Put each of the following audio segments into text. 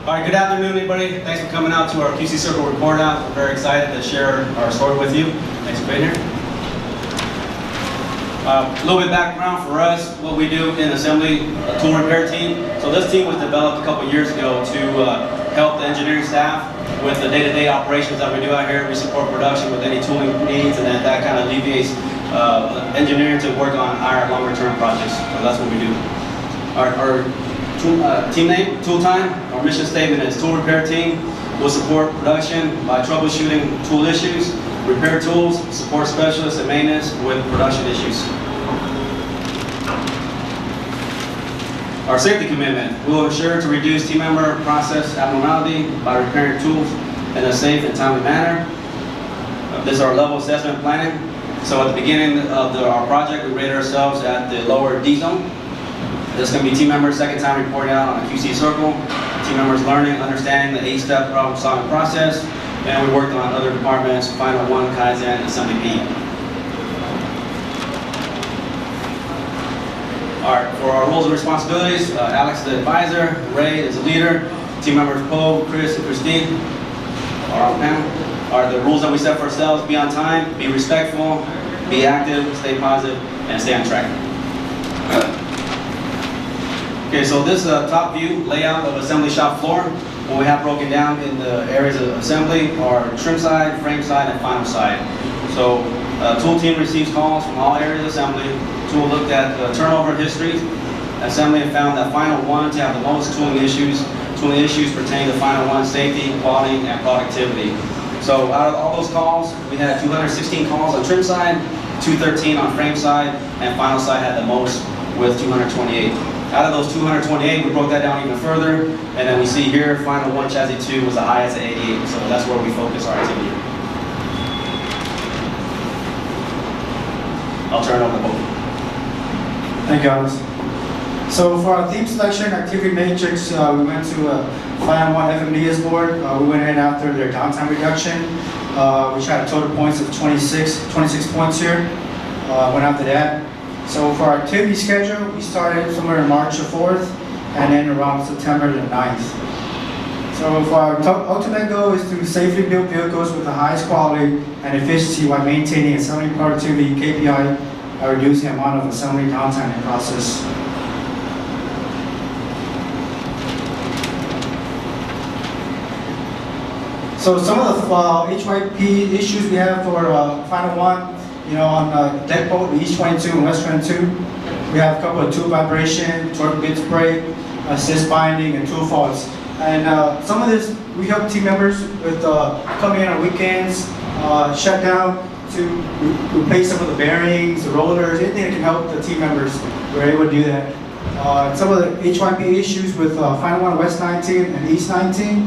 All right, good afternoon, everybody. Thanks for coming out to our QC Circle report out. We're very excited to share our story with you. Thanks for being here. A little bit of background for us, what we do in assembly, a tool repair team. So this team was developed a couple years ago to help the engineering staff with the day-to-day operations that we do out here. We support production with any tooling needs, and that kind of alleviates engineering to work on higher, longer-term projects. So that's what we do. Our team name, Tool Time. Our mission statement is Tool Repair Team. We'll support production by troubleshooting tool issues, repair tools, support specialists and maintenance with production issues. Our safety commitment. We will ensure to reduce team member process abnormality by repairing tools in a safe and timely manner. This is our level assessment planning. So at the beginning of our project, we rated ourselves at the lower D zone. This is going to be team members' second time reporting out on a QC Circle. Team members learning, understanding the 8-step problem solving process. And we worked on other departments, Final 1, Kaizen, Assembly P. All right, for our roles and responsibilities, Alex is the advisor, Ray is the leader, team members Poe, Chris, and Christine are on panel. Are the rules that we set for ourselves: be on time, be respectful, be active, stay positive, and stay on track. Okay, so this is a top view layout of assembly shop floor. What we have broken down in the areas of assembly are trim side, frame side, and final side. So tool team receives calls from all areas of assembly. Tool looked at the turnover history. Assembly and found that Final 1 to have the most tooling issues. Tooling issues pertain to Final 1 safety, quality, and productivity. So out of all those calls, we had 216 calls on trim side, 213 on frame side, and final side had the most with 228. Out of those 228, we broke that down even further, and then we see here, Final 1 Chassis 2 was the highest at 88, so that's where we focus our activity. I'll turn it over to both. Thank you, Alex. So for our theme selection activity matrix, we went to a Final 1 FMDS board. We went in after their downtime reduction, which had a total points of 26 points here. Went after that. So for our activity schedule, we started somewhere in March the 4th and then around September the 9th. So for our ultimate goal is to safely build vehicles with the highest quality and efficiency while maintaining assembly productivity KPI by reducing the amount of assembly downtime in the process. So some of the HYP issues we have for Final 1, on deck bolt, the East 22 and West 22, we have a couple of tool vibration, torque bit spray, assist binding, and tool faults. And some of this, we help team members with coming in on weekends, shut down to replace some of the bearings, the rollers, anything that can help the team members. We're able to do that. Some of the HYP issues with Final 1 West 19 and East 19,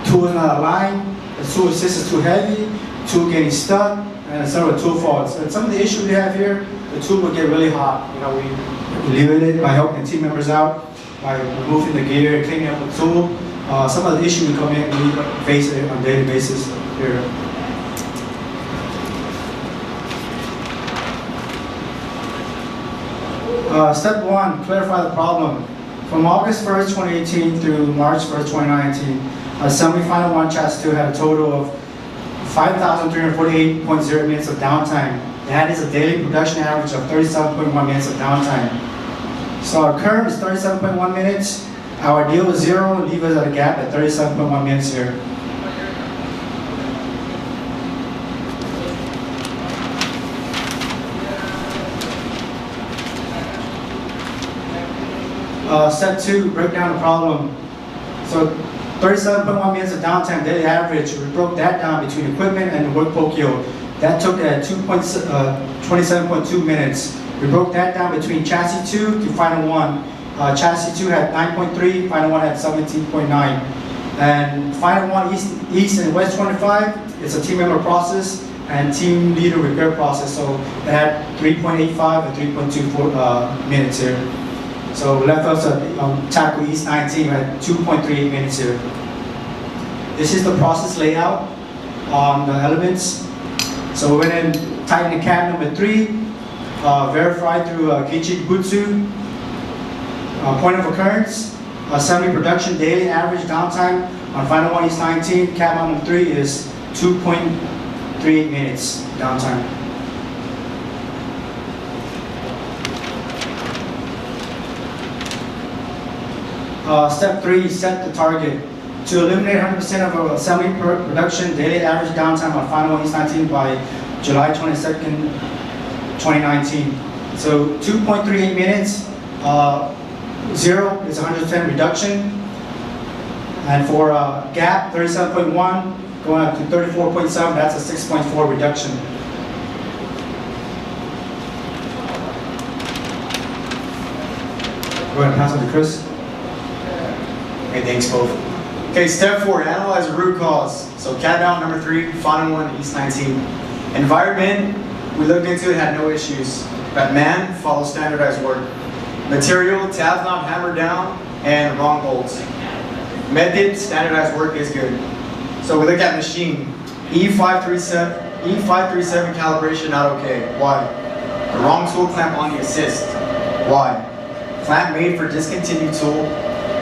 tool is not aligned, the tool assist is too heavy, tool getting stuck, and some of the tool faults. And some of the issues we have here, the tool will get really hot. We alleviate it by helping team members out, by removing the gear, cleaning up the tool. Some of the issues we come in, we face it on a daily basis here. Step 1, clarify the problem. From August 1st, 2018 through March 1st, 2019, Assembly Final 1 Chassis 2 had a total of 5,348.0 minutes of downtime. That is a daily production average of 37.1 minutes of downtime. So our curve is 37.1 minutes. Our deal is 0, leave us at a gap at 37.1 minutes here. Step 2, break down the problem. So 37.1 minutes of downtime, daily average. We broke that down between equipment and the work poke yield. That took at 27.2 minutes. We broke that down between Chassis 2 to Final 1. Chassis 2 had 9.3, Final 1 had 17.9. And Final 1 East and West 25, it's a team member process and team leader repair process. So it had 3.85 and 3.24 minutes here. So we left us at tackle East 19 at 2.38 minutes here. This is the process layout on the elements. So we went in, tightened cab number 3, verified through Kichi Butsu, point of occurrence, Assembly production daily average downtime on Final 1 East 19, Cat Mountain 3 is 2.38 minutes downtime. Step 3, set the target. To eliminate 100% of assembly production daily average downtime on Final 1 East 19 by July 22nd, 2019. So 2.38 minutes, 0 is 100% reduction. And for gap, 37.1 going up to 34.7, that's a 6.4 reduction. Go ahead and pass it to Chris. Okay, thanks both. Okay, step 4, analyze the root cause. So cat mountain number 3, Final 1 East 19. Environment, we looked into it, had no issues. But man, follow standardized work. Material, tabs not hammered down, and wrong bolts. Method, standardized work is good. So we look at machine. E537 calibration not okay. Why? The wrong tool clamp on the assist. Why? Clamp made for discontinued tool.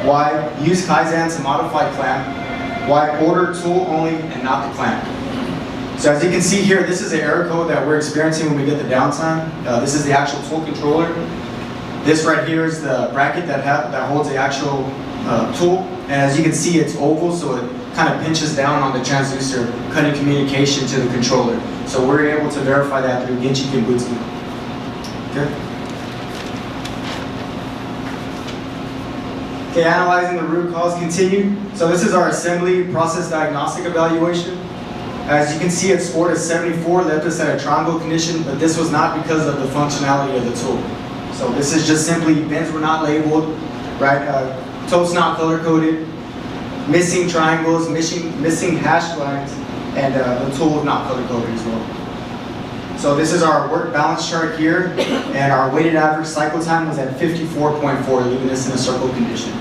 Why? Use Kaizen to modify clamp. Why? Order tool only and not the clamp. So as you can see here, this is the error code that we're experiencing when we get the downtime. This is the actual tool controller. This right here is the bracket that holds the actual tool. And as you can see, it's oval, so it kind of pinches down on the transducer, cutting communication to the controller. So we're able to verify that through Ginchi Kimbutsu. Okay. Okay, analyzing the root cause, continue. So this is our assembly process diagnostic evaluation. As you can see, it scored a 74, left us at a triangle condition, but this was not because of the functionality of the tool. So this is just simply bends were not labeled, right? Totes not color-coded, missing triangles, missing hash lines, and the tool was not color-coded as well. So this is our work balance chart here, and our weighted average cycle time was at 54.4, leaving us in a circle condition.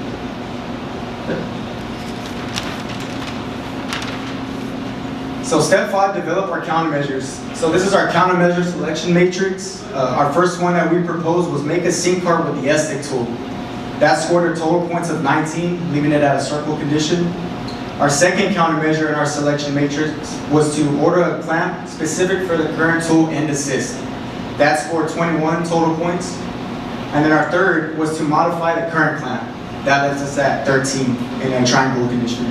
So step 5, develop our countermeasures. So this is our countermeasure selection matrix. Our first one that we proposed was make a sync card with the S-stick tool. That scored a total points of 19, leaving it at a circle condition. Our second countermeasure in our selection matrix was to order a clamp specific for the current tool and assist. That scored 21 total points. And then our third was to modify the current clamp. That left us at 13 in a triangle condition.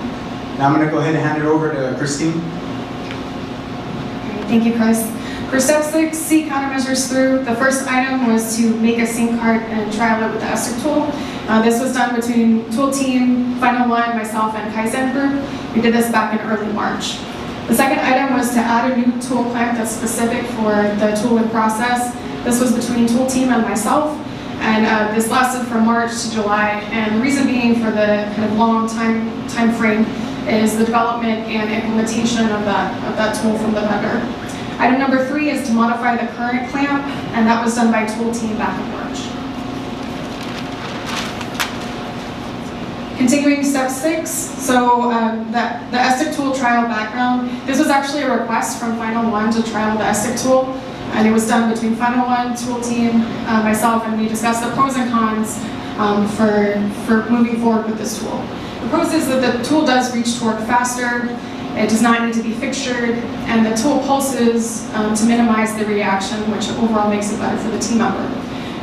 Now I'm going to go ahead and hand it over to Christine. Thank you, Chris. For step 6, see countermeasures through. The first item was to make a sync card and trial it with the S-stick tool. This was done between tool team, Final 1, myself, and Kaizen group. We did this back in early March. The second item was to add a new tool clamp that's specific for the tool in process. This was between tool team and myself, and this lasted from March to July. And the reason being for the kind of long time frame is the development and implementation of that tool from the vendor. Item number 3 is to modify the current clamp, and that was done by tool team back in March. Continuing step 6, so the S-stick tool trial background. This was actually a request from Final 1 to trial the S-stick tool, and it was done between Final 1, tool team, myself, and we discussed the pros and cons for moving forward with this tool. The pros is that the tool does reach torque faster, it does not need to be fixtured, and the tool pulses to minimize the reaction, which overall makes it better for the team member.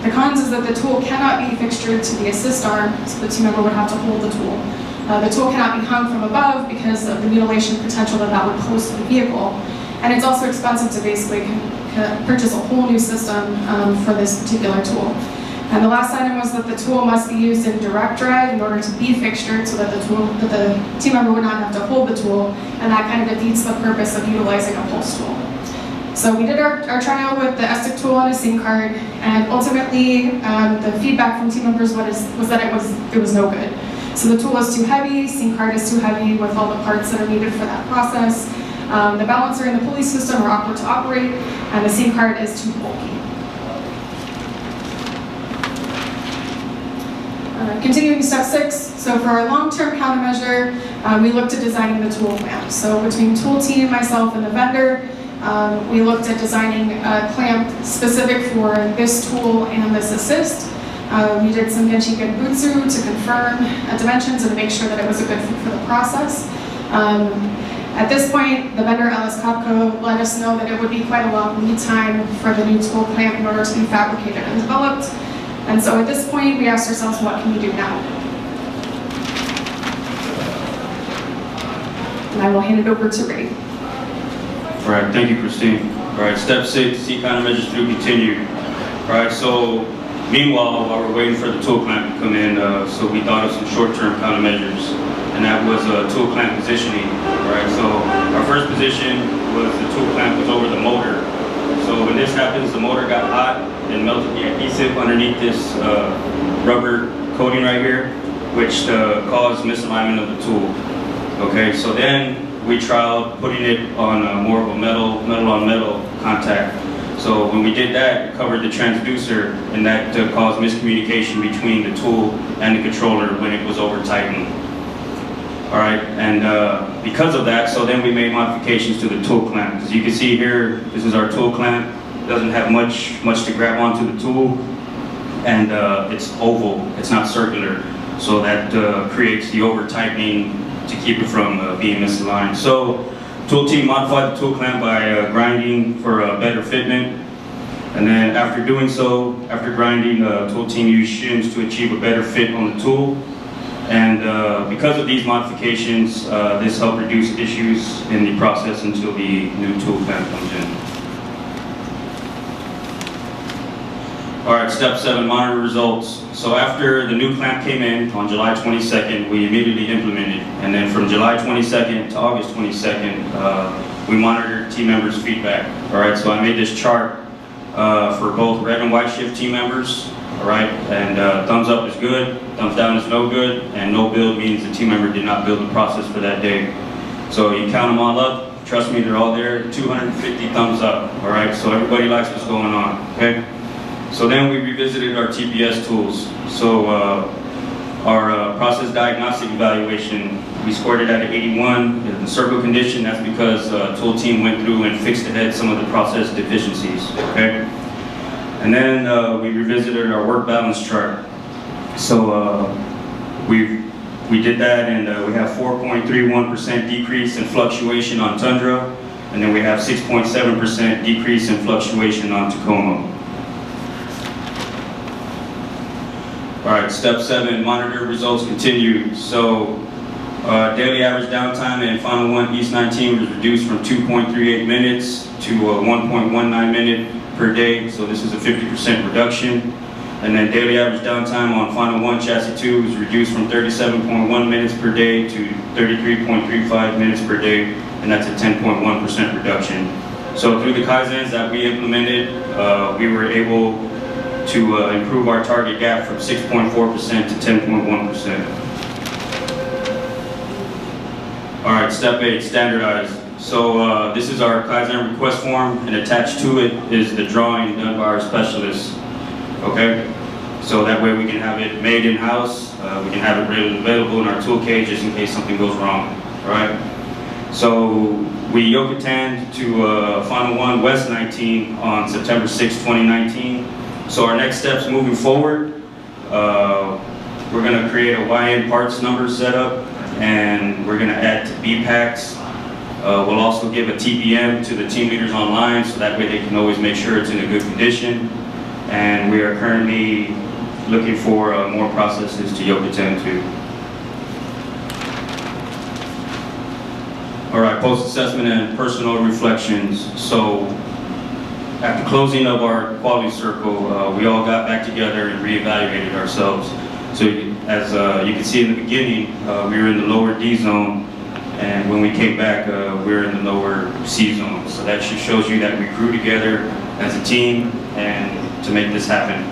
The cons is that the tool cannot be fixtured to the assist arm, so the team member would have to hold the tool. The tool cannot be hung from above because of the mutilation potential that would pose to the vehicle. And it's also expensive to basically purchase a whole new system for this particular tool. And the last item was that the tool must be used in direct drive in order to be fixtured so that the team member would not have to hold the tool, and that kind of defeats the purpose of utilizing a pulse tool. So we did our trial with the S-stick tool on a sync card, and ultimately the feedback from team members was that it was no good. So the tool was too heavy, sync card is too heavy with all the parts that are needed for that process. The balancer and the pulley system are awkward to operate, and the sync card is too bulky. Continuing step 6, so for our long-term countermeasure, we looked at designing the tool clamp. So between tool team, myself, and the vendor, we looked at designing a clamp specific for this tool and this assist. We did some Genchi Genbutsu to confirm dimensions and to make sure that it was a good fit for the process. At this point, the vendor LS Copco let us know that it would be quite a long lead time for the new tool clamp in order to be fabricated and developed. And so at this point, we asked ourselves, what can we do now? And I will hand it over to Ray. All right, thank you, Christine. All right, step 6, see countermeasures through continued. All right, so meanwhile, while we're waiting for the tool clamp to come in, so we thought of some short-term countermeasures, and that was tool clamp positioning. All right, so our first position was the tool clamp was over the motor. So when this happens, the motor got hot and melted the adhesive underneath this rubber coating right here, which caused misalignment of the tool. Okay, so then we tried putting it on more of a metal on metal contact. So when we did that, it covered the transducer, and that caused miscommunication between the tool and the controller when it was over tightened. All right, and because of that, so then we made modifications to the tool clamp. As you can see here, this is our tool clamp. It doesn't have much to grab onto the tool, and it's oval, it's not circular. So that creates the over tightening to keep it from being misaligned. So tool team modified the tool clamp by grinding for a better fitment. And then after doing so, after grinding, tool team used shims to achieve a better fit on the tool. And because of these modifications, this helped reduce issues in the process until the new tool clamp comes in. All right, step 7, monitor results. So after the new clamp came in on July 22nd, we immediately implemented. And then from July 22nd to August 22nd, we monitored team members' feedback. All right, so I made this chart for both red and white shift team members. All right, and thumbs up is good, thumbs down is no good, and no build means the team member did not build the process for that day. So you count them all up, trust me, they're all there, 250 thumbs up. All right, so everybody likes what's going on, okay? So then we revisited our TPS tools. So our process diagnostic evaluation, we scored it at an 81. The circle condition, that's because tool team went through and fixed ahead some of the process deficiencies, okay? And then we revisited our work balance chart. So we did that, and we have 4.31% decrease in fluctuation on Tundra, and then we have 6.7% decrease in fluctuation on Tacoma. All right, step 7, monitor results continued. So daily average downtime in Final 1 East 19 was reduced from 2.38 minutes to 1.19 minute per day. So this is a 50% reduction. And then daily average downtime on Final 1 Chassis 2 was reduced from 37.1 minutes per day to 33.35 minutes per day, and that's a 10.1% reduction. So through the Kaizens that we implemented, we were able to improve our target gap from 6.4% to 10.1%. All right, step 8, standardize. So this is our Kaizen request form, and attached to it is the drawing done by our specialists. Okay, so that way we can have it made in-house. We can have it readily available in our tool cage just in case something goes wrong. All right. So we Yokotan to Final 1 West 19 on September 6, 2019. So our next steps moving forward, we're going to create a YN parts number setup, and we're going to add to BPACs. We'll also give a TPM to the team leaders online, so that way they can always make sure it's in a good condition. And we are currently looking for more processes to Yokotan to. All right, post-assessment and personal reflections. So after closing of our quality circle, we all got back together and reevaluated ourselves. So as you can see in the beginning, we were in the lower D zone, and when we came back, we were in the lower C zone. So that just shows you that we grew together as a team and to make this happen.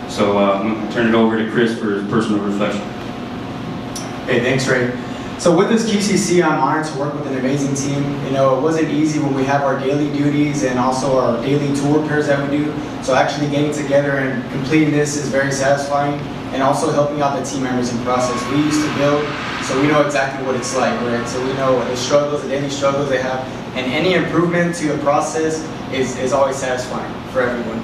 So I'm going to turn it over to Chris for his personal reflection. Hey, thanks, Ray. So with this QCC, I'm honored to work with an amazing team. You know, it wasn't easy when we have our daily duties and also our daily tool repairs that we do. So actually getting together and completing this is very satisfying, and also helping out the team members in the process. We used to build, so we know exactly what it's like, right? So we know the struggles, the daily struggles they have, and any improvement to the process is always satisfying for everyone.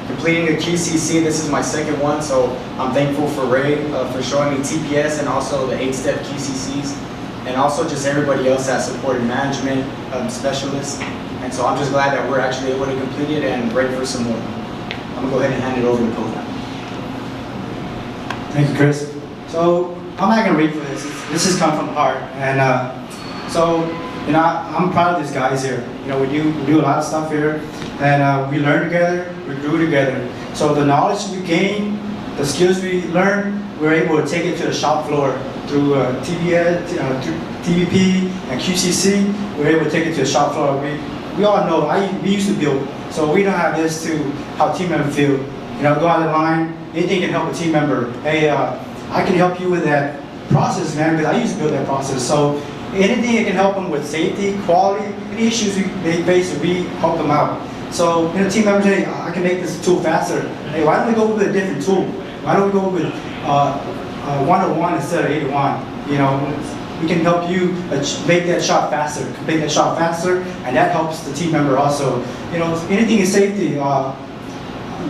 Completing a QCC, this is my second one, so I'm thankful for Ray for showing me TPS and also the 8-step QCCs, and also just everybody else that supported management, specialists. And so I'm just glad that we're actually able to complete it and ready for some more. I'm gonna go ahead and hand it over to Coach. Thank you, Chris. So I'm not gonna read for this. This has come from the heart, and so you know I'm proud of these guys here. You know we do a lot of stuff here, and we learn together, we grew together. So the knowledge we gain, the skills we learn, we're able to take it to the shop floor through TVP and QCC. We're able to take it to the shop floor. We all know we used to build, so we know how it is to how team members feel. You know, go on the line. Anything can help a team member. Hey, I can help you with that process, man, because I used to build that process. So anything that can help them with safety, quality, any issues they face, we help them out. So, you know, team members, hey, I can make this tool faster. Hey, why don't we go with a different tool? Why don't we go with 101 instead of 81? You know, we can help you make that shot faster, complete that shot faster, and that helps the team member also. You know, anything in safety,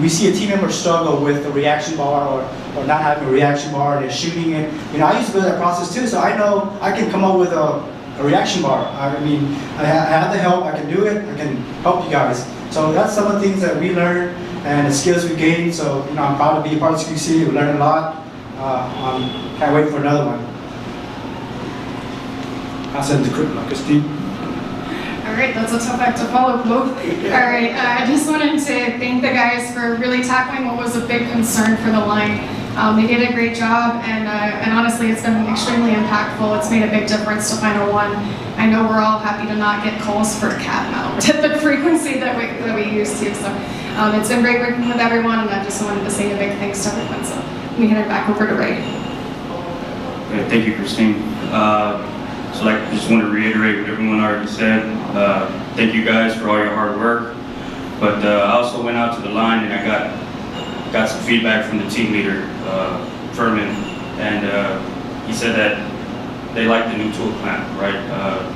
we see a team member struggle with a reaction bar or not having a reaction bar, and they're shooting it. You know, I used to build that process too, so I know I can come up with a reaction bar. I mean, I have the help, I can do it, I can help you guys. So that's some of the things that we learn and the skills we gain. So, you know, I'm proud to be a part of QC. We learned a lot. Can't wait for another one. Pass it to Christine. All right, that's a tough act to follow, both. All right, I just wanted to thank the guys for really tackling what was a big concern for the line. They did a great job, and honestly, it's been extremely impactful. It's made a big difference to Final One. I know we're all happy to not get calls for cat mount at the frequency that we used to. So it's been great working with everyone, and I just wanted to say a big thanks to everyone. So let me hand it back over to Ray. Okay, thank you, Christine. So I just want to reiterate what everyone already said. Thank you guys for all your hard work. But I also went out to the line and I got some feedback from the team leader, Furman, and he said that they liked the new tool clamp, right?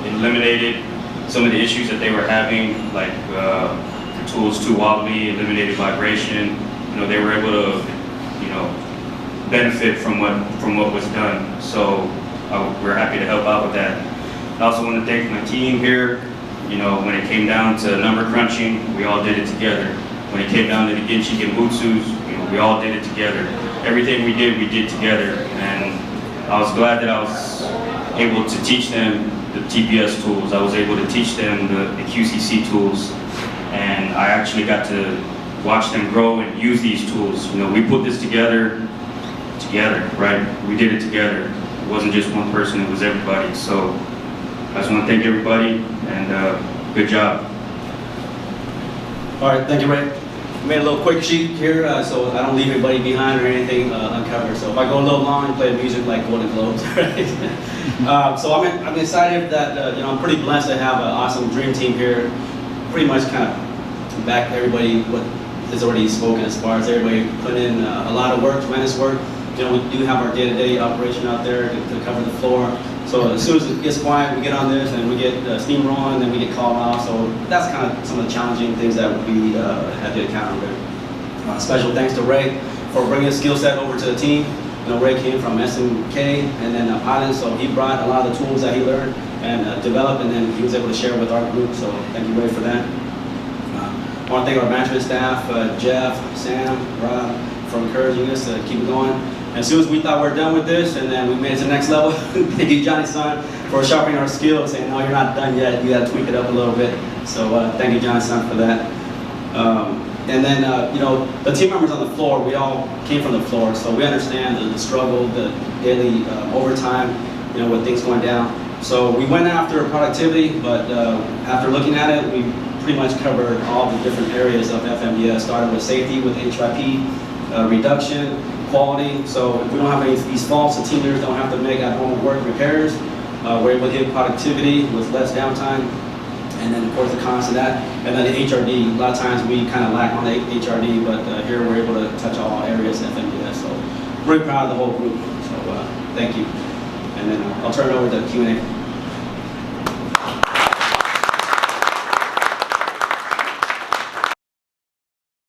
It eliminated some of the issues that they were having, like the tool's too wobbly, eliminated vibration. You know, they were able to, you know, benefit from what was done. So we're happy to help out with that. I also want to thank my team here. You know, when it came down to number crunching, we all did it together. When it came down to the Ginchi Genbutsus, you know, we all did it together. Everything we did together. And I was glad that I was able to teach them the TPS tools. I was able to teach them the QCC tools. And I actually got to watch them grow and use these tools. You know, we put this together, right? We did it together. It wasn't just one person, it was everybody. So I just want to thank everybody, and good job. All right, thank you, Ray. We made a little quick sheet here, so I don't leave anybody behind or anything uncovered. So if I go a little long and play music like Golden Globes, right? So I'm excited that you know, I'm pretty blessed to have an awesome dream team here. Pretty much kind of back everybody what is already spoken as far as everybody put in a lot of work, tremendous work. You know, we do have our day-to-day operation out there to cover the floor. So as soon as it gets quiet, we get on this and we get steam rolling, and then we get called off. So that's kind of some of the challenging things that we have to encounter there. Special thanks to Ray for bringing his skill set over to the team. You know, Ray came from SMK and then Pilot, so he brought a lot of the tools that he learned and developed, and then he was able to share with our group. So thank you, Ray, for that. I want to thank our management staff, Jeff, Sam, Rob, for encouraging us to keep it going. As soon as we thought we were done with this, and then we made it to the next level, thank you, Johnny-san, for sharpening our skills, saying, no, you're not done yet, you got to tweak it up a little bit. So thank you, Johnny-san, for that. And then, you know, the team members on the floor, we all came from the floor, so we understand the struggle, the daily overtime, you know, with things going down. So we went after productivity, but after looking at it, we pretty much covered all the different areas of FMDS, started with safety, with HIP, reduction, quality. So if we don't have any of these faults, the team leaders don't have to make at-home work repairs. We're able to hit productivity with less downtime. And then of course the cons to that. And then the HRD, a lot of times we kind of lack on the HRD, but here we're able to touch all areas of FMDS. So really proud of the whole group. So thank you. And then I'll turn it over to Q&A.